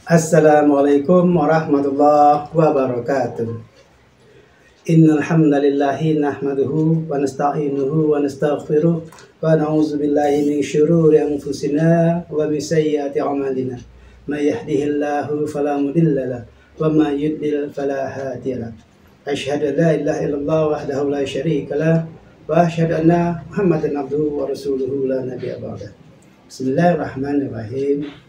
Assalamualaikum warahmatullahi wabarakatuh. Innal hamdalillahi nahmaduhu wa nasta'inuhu wa nastaghfiruh wa na'udzu billahi min syururi anfusina wa min sayyiati a'malina. May yahdihillahu fala mudilla lahu wa may yudlil fala hadiya lahu. Asyhadu an la ilaha illallah wahdahu la syarika lahu wa asyhadu anna Muhammadan abduhu wa rasuluhu la nabiyya ba'dah. Bismillahirrahmanirrahim.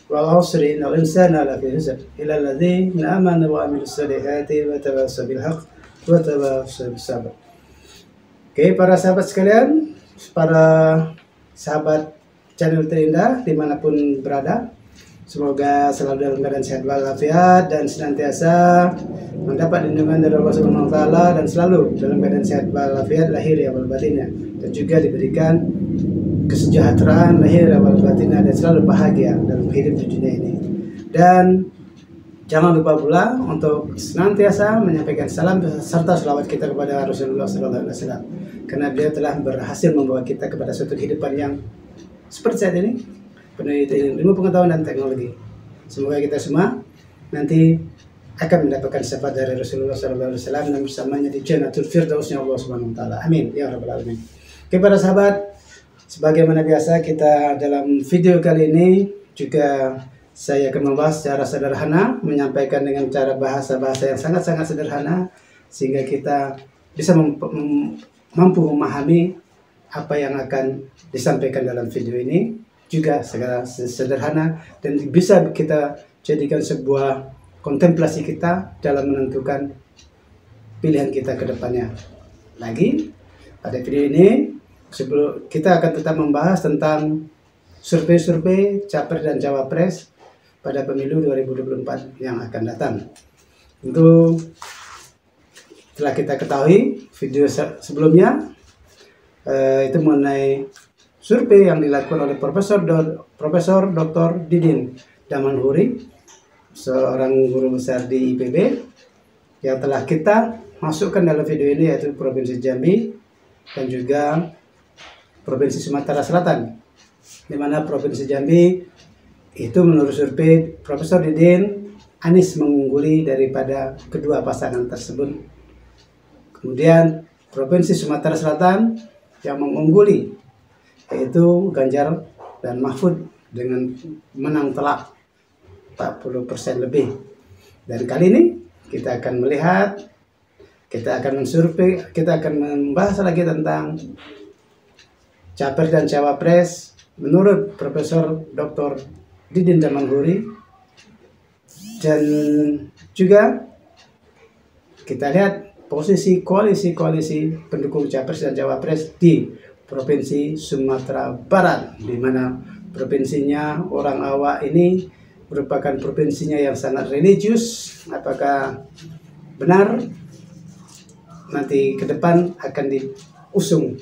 Wal 'asri innal insana lafi khusr illa alladzina amanu wa 'amilus solihati wa tawassaw bil haqq wa tawassaw bis sabr. Oke, para sahabat sekalian, para sahabat channel Terindah dimanapun berada, semoga selalu dalam keadaan sehat walafiat dan senantiasa mendapat lindungan dari Allah Subhanahu wa taala dan selalu dalam keadaan sehat walafiat lahir ya wal batinnya, dan juga diberikan kesejahteraan lahir wal batinnya dan selalu bahagia dalam hidup di dunia ini. Dan jangan lupa pula untuk senantiasa menyampaikan salam serta selawat kita kepada Rasulullah SAW, karena dia telah berhasil membawa kita kepada suatu kehidupan yang seperti saat ini, penuh ilmu pengetahuan dan teknologi. Semoga kita semua nanti akan mendapatkan syafaat dari Rasulullah SAW dan bersamanya di Jannatul Firdausnya Allah Subhanahu wa taala. Amin ya rabbal alamin. Oke, para sahabat, sebagaimana biasa kita dalam video kali ini juga saya akan membahas secara sederhana, menyampaikan dengan cara bahasa-bahasa yang sangat-sangat sederhana sehingga kita bisa mampu memahami apa yang akan disampaikan dalam video ini juga secara sederhana dan bisa kita jadikan sebuah kontemplasi kita dalam menentukan pilihan kita ke depannya. Lagi pada video ini sebelum kita akan tetap membahas tentang survei-survei capres dan cawapres pada pemilu 2024 yang akan datang. Tentu telah kita ketahui video sebelumnya itu mengenai survei yang dilakukan oleh Profesor Dr. Didin Damanhuri, seorang guru besar di IPB, yang telah kita masukkan dalam video ini, yaitu Provinsi Jambi dan juga Provinsi Sumatera Selatan, di mana Provinsi Jambi itu menurut survei Profesor Didin, Anies mengungguli daripada kedua pasangan tersebut. Kemudian Provinsi Sumatera Selatan yang mengungguli yaitu Ganjar dan Mahfud dengan menang telak 40% lebih. Dan kali ini kita akan melihat, kita akan mensurvei, kita akan membahas lagi tentang capres dan cawapres menurut Profesor Dr. Didin Damanhuri, dan juga kita lihat posisi koalisi pendukung capres dan cawapres di Provinsi Sumatera Barat, di mana provinsinya orang Awak ini merupakan provinsinya yang sangat religius. Apakah benar nanti ke depan akan diusung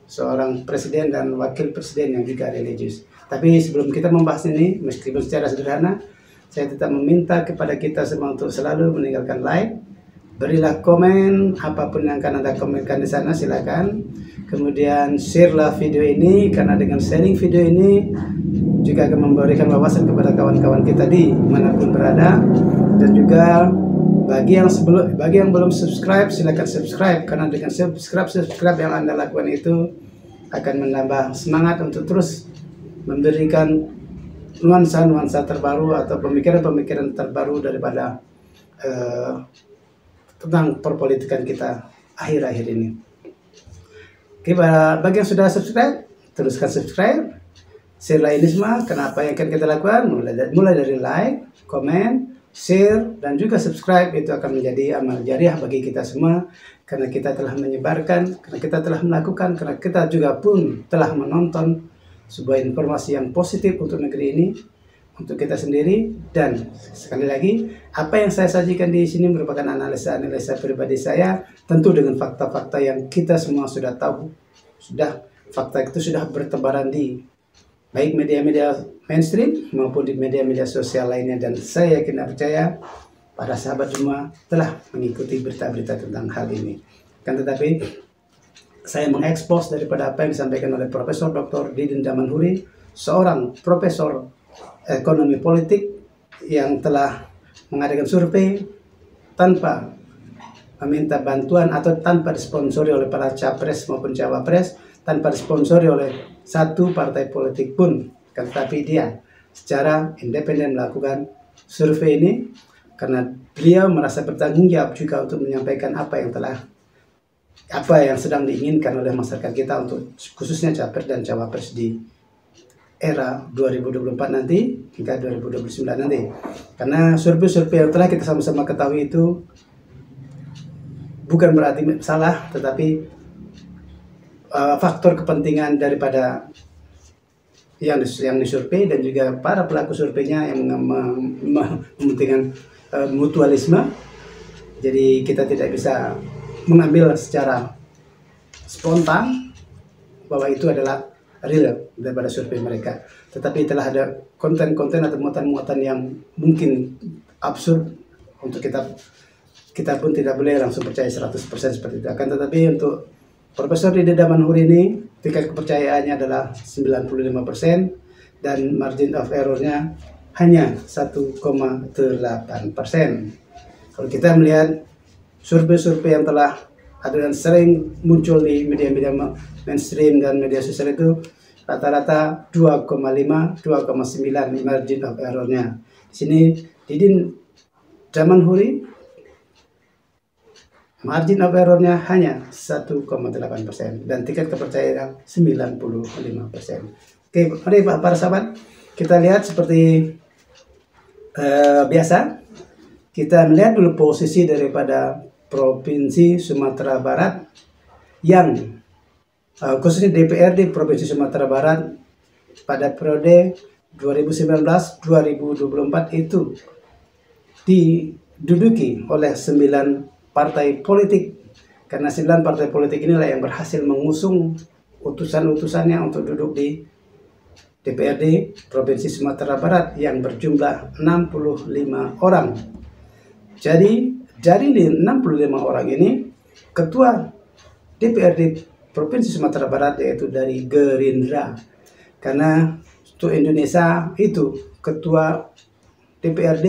seorang presiden dan wakil presiden yang juga religius? Tapi sebelum kita membahas ini, meskipun secara sederhana, saya tetap meminta kepada kita semua untuk selalu meninggalkan like, berilah komen apapun yang akan Anda komenkan di sana, silakan. Kemudian share-lah video ini, karena dengan sharing video ini juga akan memberikan wawasan kepada kawan-kawan kita di manapun berada. Dan juga bagi yang belum subscribe, silakan subscribe, karena dengan subscribe yang Anda lakukan itu akan menambah semangat untuk terus memberikan nuansa-nuansa terbaru atau pemikiran-pemikiran terbaru daripada tentang perpolitikan kita akhir-akhir ini. Oke, bagi yang sudah subscribe, teruskan subscribe, share ini semua. Kenapa yang akan kita lakukan? Mulai dari like, komen, share, dan juga subscribe. Itu akan menjadi amal jariah bagi kita semua, karena kita telah menyebarkan, karena kita telah melakukan, karena kita juga pun telah menonton sebuah informasi yang positif untuk negeri ini, untuk kita sendiri. Dan sekali lagi, apa yang saya sajikan di sini merupakan analisa pribadi saya, tentu dengan fakta-fakta yang kita semua sudah tahu. Fakta itu sudah bertebaran di baik media-media mainstream maupun di media-media sosial lainnya, dan saya yakin dan percaya para sahabat semua telah mengikuti berita-berita tentang hal ini. Kan tetapi saya mengekspos daripada apa yang disampaikan oleh Profesor Dr. Didin Damanhuri, seorang profesor ekonomi politik yang telah mengadakan survei tanpa meminta bantuan atau tanpa disponsori oleh para capres maupun cawapres, tanpa disponsori oleh satu partai politik pun, tetapi dia secara independen melakukan survei ini karena beliau merasa bertanggung jawab juga untuk menyampaikan apa yang sedang diinginkan oleh masyarakat kita untuk khususnya capres dan cawapres di era 2024 nanti hingga 2029 nanti. Karena survei-survei yang telah kita sama-sama ketahui itu bukan berarti salah, tetapi faktor kepentingan daripada yang disurvei dan juga para pelaku surveinya yang mementingkan mutualisme. Jadi kita tidak bisa mengambil secara spontan bahwa itu adalah real daripada survei mereka, tetapi telah ada konten-konten atau muatan-muatan yang mungkin absurd untuk kita pun tidak boleh langsung percaya 100% seperti itu. Akan tetapi untuk Profesor Dede Damanhuri ini tingkat kepercayaannya adalah 95% dan margin of error-nya hanya 1,8%. Kalau kita melihat survei-survei yang telah ada dan sering muncul di media-media mainstream dan media sosial itu rata-rata 2,5, 2,9 margin of error-nya. Di sini Dede Damanhuri margin of error-nya hanya 1,8% dan tingkat kepercayaan 95%. Oke, mari para sahabat, kita lihat seperti biasa. Kita melihat dulu posisi daripada Provinsi Sumatera Barat yang khususnya DPRD Provinsi Sumatera Barat pada periode 2019-2024 itu diduduki oleh 9 partai politik, karena 9 partai politik inilah yang berhasil mengusung utusan-utusannya untuk duduk di DPRD Provinsi Sumatera Barat yang berjumlah 65 orang. Jadi dari 65 orang ini, ketua DPRD Provinsi Sumatera Barat yaitu dari Gerindra. Karena untuk Indonesia itu ketua DPRD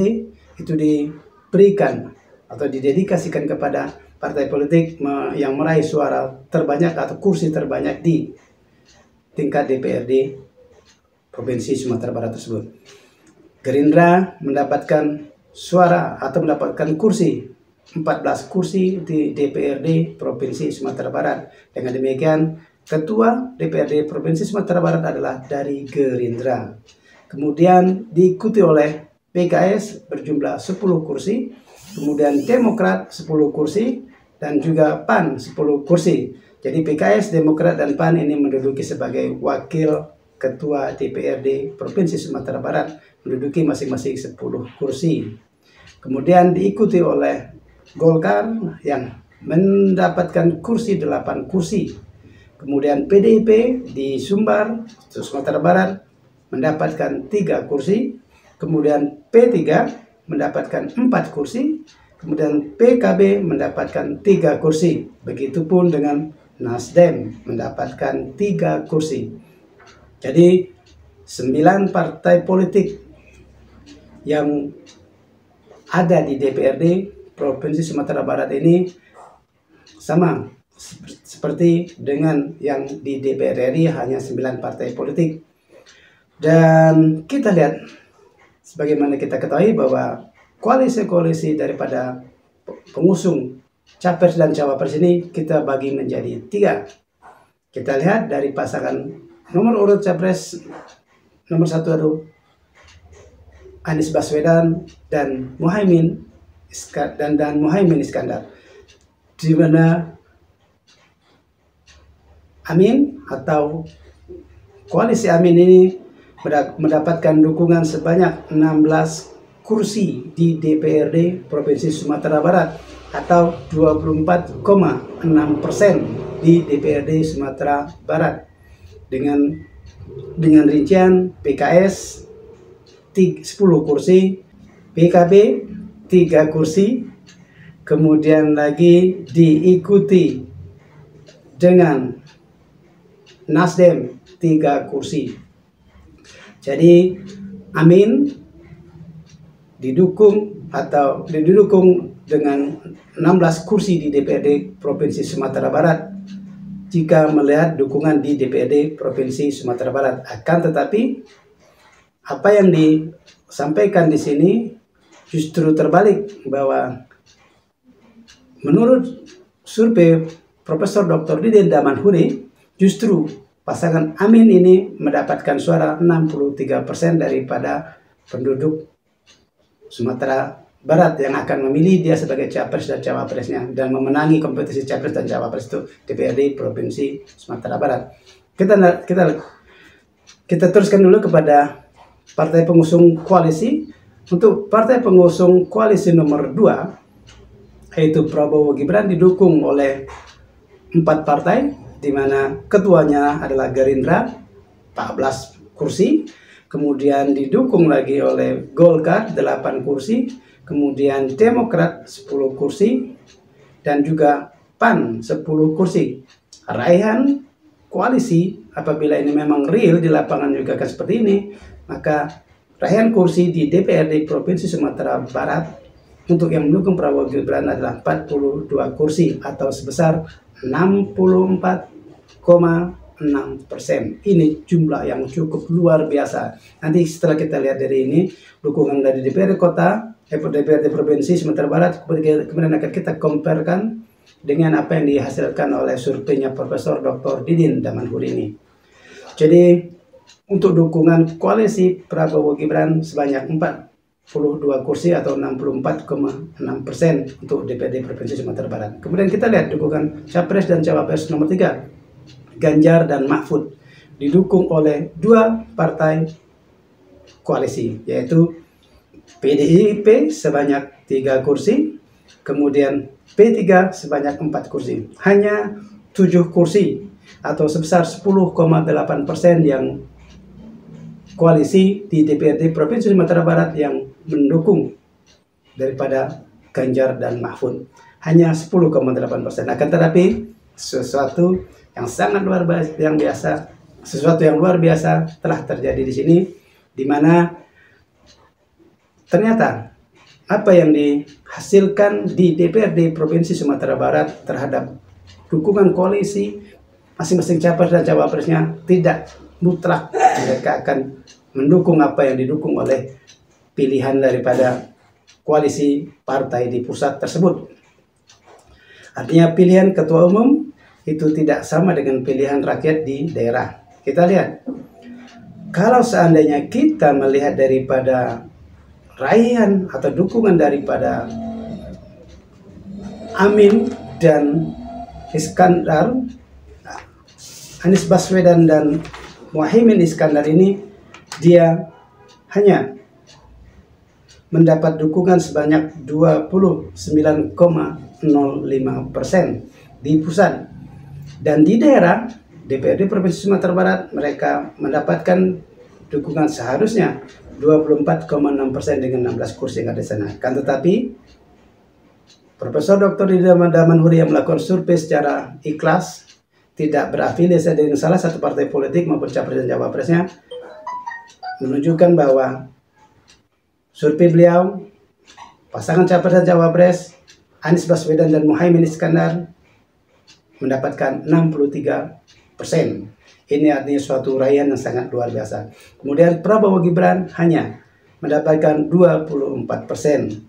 itu diberikan atau didedikasikan kepada partai politik yang meraih suara terbanyak atau kursi terbanyak di tingkat DPRD Provinsi Sumatera Barat tersebut. Gerindra mendapatkan suara atau mendapatkan kursi 14 kursi di DPRD Provinsi Sumatera Barat. Dengan demikian, ketua DPRD Provinsi Sumatera Barat adalah dari Gerindra. Kemudian diikuti oleh PKS berjumlah 10 kursi, kemudian Demokrat 10 kursi, dan juga PAN 10 kursi. Jadi PKS, Demokrat, dan PAN ini menduduki sebagai wakil ketua DPRD Provinsi Sumatera Barat, menduduki masing-masing 10 kursi. Kemudian diikuti oleh Golkar yang mendapatkan kursi 8 kursi. Kemudian PDIP di Sumbar, Sumatera Barat mendapatkan 3 kursi. Kemudian P3 mendapatkan 4 kursi. Kemudian PKB mendapatkan 3 kursi. Begitupun dengan Nasdem mendapatkan 3 kursi. Jadi 9 partai politik yang ada di DPRD Provinsi Sumatera Barat ini sama seperti dengan yang di DPR RI, hanya 9 partai politik. Dan kita lihat sebagaimana kita ketahui bahwa koalisi-koalisi daripada pengusung capres dan cawapres ini kita bagi menjadi 3. Kita lihat dari pasangan nomor urut capres nomor 1 adalah Anies Baswedan dan Muhaimin Iskandar, di mana Amin atau koalisi Amin ini mendapatkan dukungan sebanyak 16 kursi di DPRD Provinsi Sumatera Barat atau 24,6% di DPRD Sumatera Barat, dengan rincian PKS 10 kursi, PKB 3 kursi, kemudian lagi diikuti dengan Nasdem 3 kursi. Jadi Amin didukung dengan 16 kursi di DPRD Provinsi Sumatera Barat jika melihat dukungan di DPRD Provinsi Sumatera Barat. Akan tetapi apa yang disampaikan di sini justru terbalik, bahwa menurut survei Profesor Dr. Didin Damanhuri, justru pasangan Amin ini mendapatkan suara 63% daripada penduduk Sumatera Barat yang akan memilih dia sebagai capres dan cawapresnya dan memenangi kompetisi capres dan cawapres itu DPRD Provinsi Sumatera Barat. Kita teruskan dulu kepada partai pengusung koalisi. Untuk partai pengusung koalisi nomor 2, yaitu Prabowo Gibran, didukung oleh 4 partai, di mana ketuanya adalah Gerindra 14 kursi, kemudian didukung lagi oleh Golkar 8 kursi, kemudian Demokrat 10 kursi, dan juga PAN 10 kursi. Raihan koalisi apabila ini memang real di lapangan juga akan seperti ini, maka raihan kursi di DPRD Provinsi Sumatera Barat untuk yang mendukung Prabowo Gibran adalah 42 kursi atau sebesar 64,6%. Ini jumlah yang cukup luar biasa. Nanti setelah kita lihat dari ini, dukungan dari DPRD Kota, DPRD Provinsi Sumatera Barat, kemudian akan kita comparekan dengan apa yang dihasilkan oleh surveinya Profesor Dr. Didin Damanhuri ini. Jadi untuk dukungan koalisi Prabowo Gibran sebanyak 42 kursi atau 64,6% untuk DPRD Provinsi Sumatera Barat. Kemudian kita lihat dukungan capres dan cawapres nomor 3, Ganjar dan Mahfud, didukung oleh 2 partai koalisi, yaitu PDIP sebanyak 3 kursi, kemudian P3 sebanyak 4 kursi. Hanya 7 kursi atau sebesar 10,8% yang koalisi di DPRD Provinsi Sumatera Barat yang mendukung daripada Ganjar dan Mahfud. Hanya 10,8%. Akan tetapi sesuatu yang sangat luar biasa, sesuatu yang luar biasa telah terjadi di sini, di mana ternyata apa yang dihasilkan di DPRD Provinsi Sumatera Barat terhadap dukungan koalisi masing-masing capres dan cawapresnya tidak mutlak mereka akan mendukung apa yang didukung oleh pilihan daripada koalisi partai di pusat tersebut. Artinya pilihan ketua umum itu tidak sama dengan pilihan rakyat di daerah. Kita lihat, kalau seandainya kita melihat daripada raihan atau dukungan daripada Amin dan Iskandar, Anies Baswedan dan Muhaimin Iskandar ini, dia hanya mendapat dukungan sebanyak 29,05% di pusat, dan di daerah DPRD Provinsi Sumatera Barat mereka mendapatkan dukungan seharusnya 24,6% dengan 16 kursi yang ada di sana. Kan tetapi Profesor Dr. Didin Damanhuri yang melakukan survei secara ikhlas, tidak berafiliasi dengan salah satu partai politik maupun capres dan cawapresnya, menunjukkan bahwa survei beliau, pasangan capres dan cawapres Anies Baswedan dan Muhaimin Iskandar mendapatkan 63%. Ini artinya suatu raihan yang sangat luar biasa. Kemudian Prabowo Gibran hanya mendapatkan 24%.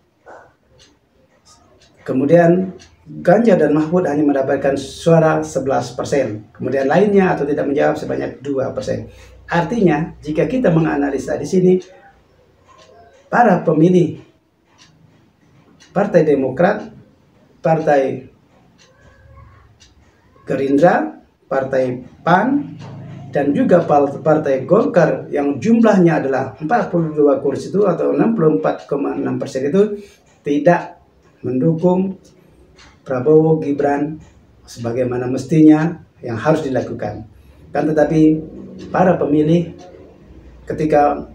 Kemudian Ganjar dan Mahfud hanya mendapatkan suara 11%. Kemudian lainnya atau tidak menjawab sebanyak 2%. Artinya, jika kita menganalisa di sini, para pemilih Partai Demokrat, Partai Gerindra, Partai PAN, dan juga Partai Golkar yang jumlahnya adalah 42 kursi itu atau 64,6% itu tidak mendukung Prabowo Gibran sebagaimana mestinya yang harus dilakukan. Kan tetapi para pemilih, ketika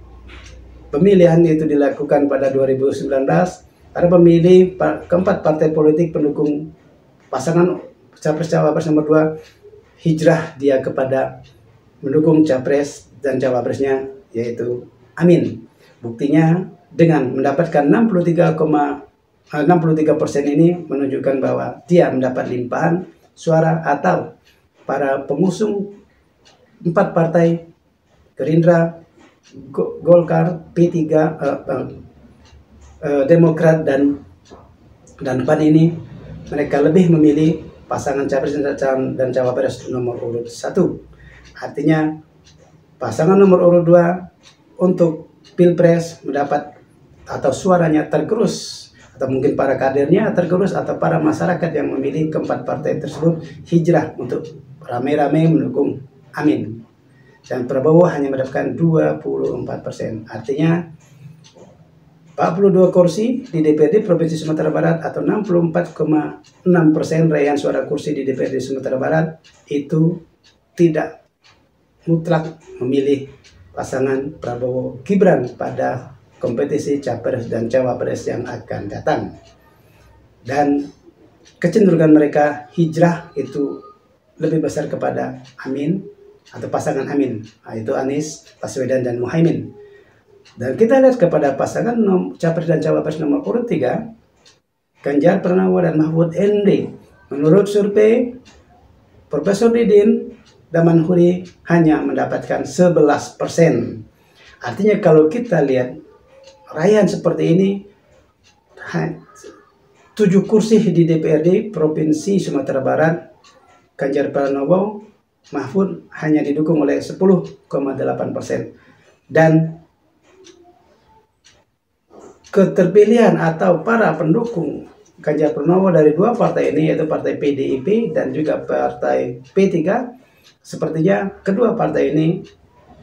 pemilihan itu dilakukan pada 2019, para pemilih keempat partai politik pendukung pasangan capres cawapres nomor 2 hijrah dia kepada mendukung capres dan cawapresnya, yaitu Amin. Buktinya dengan mendapatkan 63% ini menunjukkan bahwa dia mendapat limpahan suara, atau para pengusung 4 partai Gerindra, Golkar, P3, Demokrat dan PAN ini, mereka lebih memilih pasangan capres dan cawapres nomor urut 1. Artinya pasangan nomor urut 2 untuk Pilpres mendapat atau suaranya tergerus, atau mungkin para kadernya tergerus, atau para masyarakat yang memilih keempat partai tersebut hijrah untuk rame-rame mendukung Amin. Dan Prabowo hanya mendapatkan 24%. Artinya 42 kursi di DPRD Provinsi Sumatera Barat atau 64,6% raihan suara kursi di DPRD Sumatera Barat itu tidak mutlak memilih pasangan Prabowo Gibran pada kompetisi capres dan cawapres yang akan datang. Dan kecenderungan mereka hijrah itu lebih besar kepada Amin atau pasangan Amin, yaitu Anies Baswedan dan Muhaimin. Dan kita lihat kepada pasangan capres dan cawapres nomor urut 3, Ganjar Pranowo dan Mahfud MD. Menurut survei Profesor Didin Damanhuri hanya mendapatkan 11%. Artinya kalau kita lihat raihan seperti ini, 7 kursi di DPRD Provinsi Sumatera Barat, Ganjar Pranowo, Mahfud hanya didukung oleh 10,8%. Dan keterpilihan atau para pendukung Ganjar Pranowo dari 2 partai ini, yaitu partai PDIP dan juga partai P3, sepertinya kedua partai ini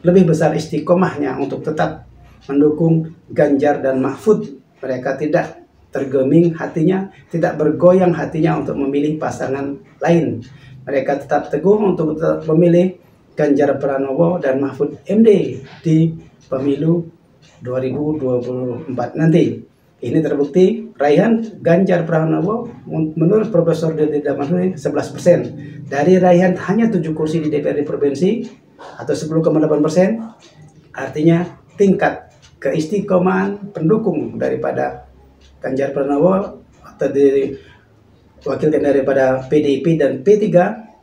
lebih besar istiqomahnya untuk tetap mendukung Ganjar dan Mahfud. Mereka tidak tergeming hatinya, tidak bergoyang hatinya untuk memilih pasangan lain. Mereka tetap teguh untuk tetap memilih Ganjar Pranowo dan Mahfud MD di pemilu 2024 nanti. Ini terbukti raihan Ganjar Pranowo menurut Profesor Didin Damanhuri 11%. Dari raihan hanya 7 kursi di DPRD Provinsi atau 10,8%, artinya tingkat keistiqomahan pendukung daripada Ganjar Pranowo atau diwakilkan daripada PDIP dan P3,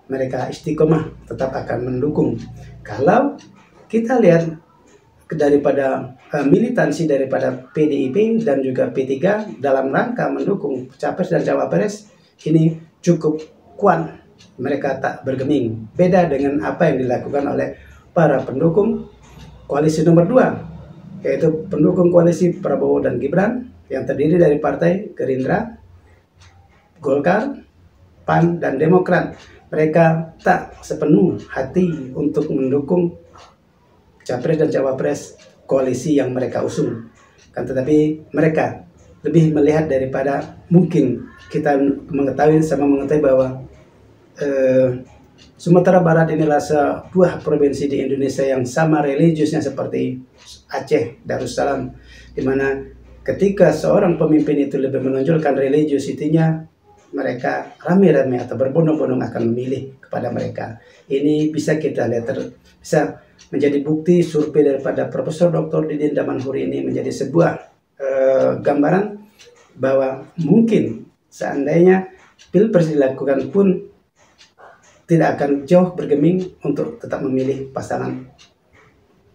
mereka istiqomah tetap akan mendukung. Kalau kita lihat daripada militansi daripada PDIP dan juga P3 dalam rangka mendukung capres dan cawapres ini cukup kuat, mereka tak bergeming. Beda dengan apa yang dilakukan oleh para pendukung koalisi nomor 2, yaitu pendukung koalisi Prabowo dan Gibran yang terdiri dari partai Gerindra, Golkar, PAN, dan Demokrat. Mereka tak sepenuh hati untuk mendukung capres dan cawapres koalisi yang mereka usung. Kan tetapi mereka lebih melihat daripada, mungkin kita mengetahui bahwa Sumatera Barat inilah sebuah provinsi di Indonesia yang sama religiusnya seperti Aceh Darussalam, di mana ketika seorang pemimpin itu lebih menonjolkan religiusitinya, mereka rame-rame atau berbondong-bondong akan memilih kepada mereka. Ini bisa kita lihat, bisa menjadi bukti survei daripada Profesor Dr. Didin Damanhuri ini menjadi sebuah gambaran bahwa mungkin seandainya Pilpres dilakukan pun tidak akan jauh bergeming untuk tetap memilih pasangan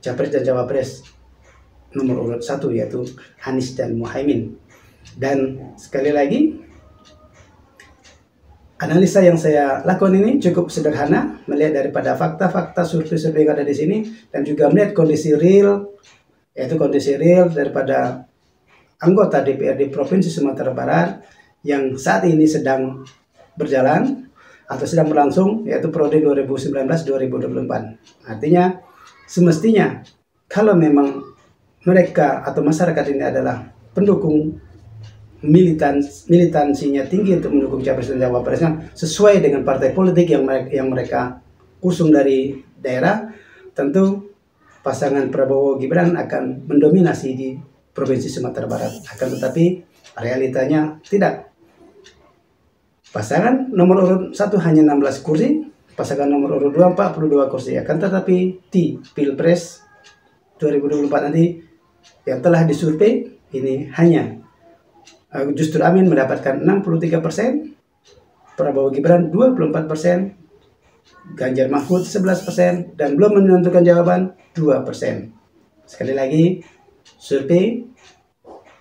capres dan cawapres nomor urut 1, yaitu Anies dan Muhaimin. Dan sekali lagi, analisa yang saya lakukan ini cukup sederhana, melihat daripada fakta-fakta survei-survei yang ada di sini, dan juga melihat kondisi real, yaitu kondisi real daripada anggota DPRD Provinsi Sumatera Barat yang saat ini sedang berjalan atau sedang berlangsung, yaitu periode 2019-2024. Artinya semestinya kalau memang mereka atau masyarakat ini adalah pendukung militansinya tinggi untuk mendukung capres dan cawapresnya sesuai dengan partai politik yang mereka usung dari daerah, tentu pasangan Prabowo Gibran akan mendominasi di Provinsi Sumatera Barat. Akan tetapi realitanya tidak. Pasangan nomor urut 1 hanya 16 kursi, pasangan nomor urut 2 42 kursi. Akan tetapi di Pilpres 2024 nanti yang telah disurvei ini hanya Justru Amin mendapatkan 63%, Prabowo Gibran 24%, Ganjar Mahfud 11%, dan belum menentukan jawaban 2%. Sekali lagi, survei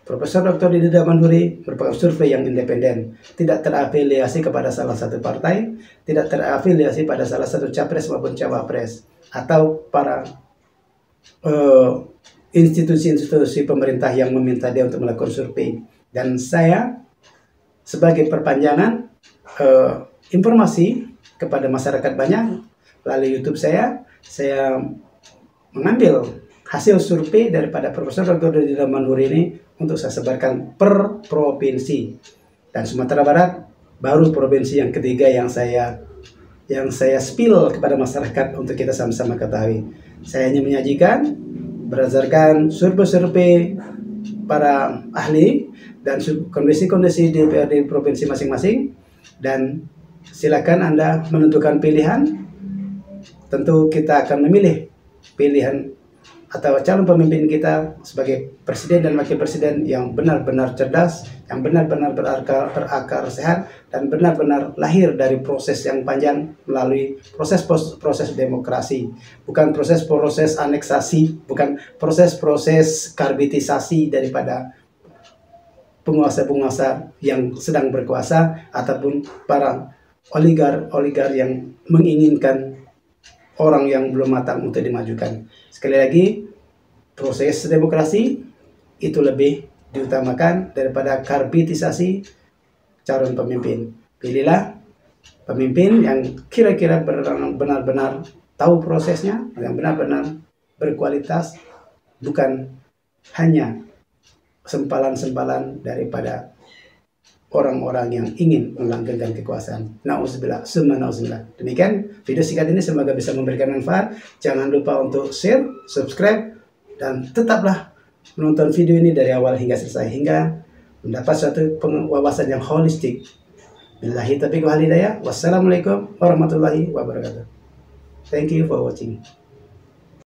Profesor Dr. Didi Damanhuri merupakan survei yang independen, tidak terafiliasi kepada salah satu partai, tidak terafiliasi pada salah satu capres maupun cawapres, atau para institusi-institusi pemerintah yang meminta dia untuk melakukan survei. Dan saya sebagai perpanjangan informasi kepada masyarakat banyak melalui YouTube saya mengambil hasil survei daripada Profesor Dr. Didi Damanhuri ini untuk saya sebarkan per provinsi. Dan Sumatera Barat baru provinsi yang ketiga yang saya spill kepada masyarakat untuk kita sama-sama ketahui. Saya hanya menyajikan berdasarkan survei-survei para ahli dan kondisi-kondisi di provinsi masing-masing, dan silakan Anda menentukan pilihan. Tentu kita akan memilih pilihan atau calon pemimpin kita sebagai presiden dan wakil presiden yang benar-benar cerdas, yang benar-benar berakar sehat, dan benar-benar lahir dari proses yang panjang melalui proses demokrasi, bukan proses aneksasi, bukan proses karbitisasi daripada penguasa-penguasa yang sedang berkuasa ataupun para oligar yang menginginkan orang yang belum matang untuk dimajukan. Sekali lagi, proses demokrasi itu lebih diutamakan daripada karbitisasi calon pemimpin. Pilihlah pemimpin yang kira-kira benar-benar tahu prosesnya, yang benar-benar berkualitas, bukan hanya sempalan-sempalan daripada orang-orang yang ingin melanggengkan kekuasaan. Nauzubillah, summa nauzubillah. Demikian video singkat ini, semoga bisa memberikan manfaat. Jangan lupa untuk share, subscribe, dan tetaplah menonton video ini dari awal hingga selesai, hingga mendapat suatu wawasan yang holistik. Billahi taufiq wal hidayah. Wassalamualaikum warahmatullahi wabarakatuh. Thank you for watching.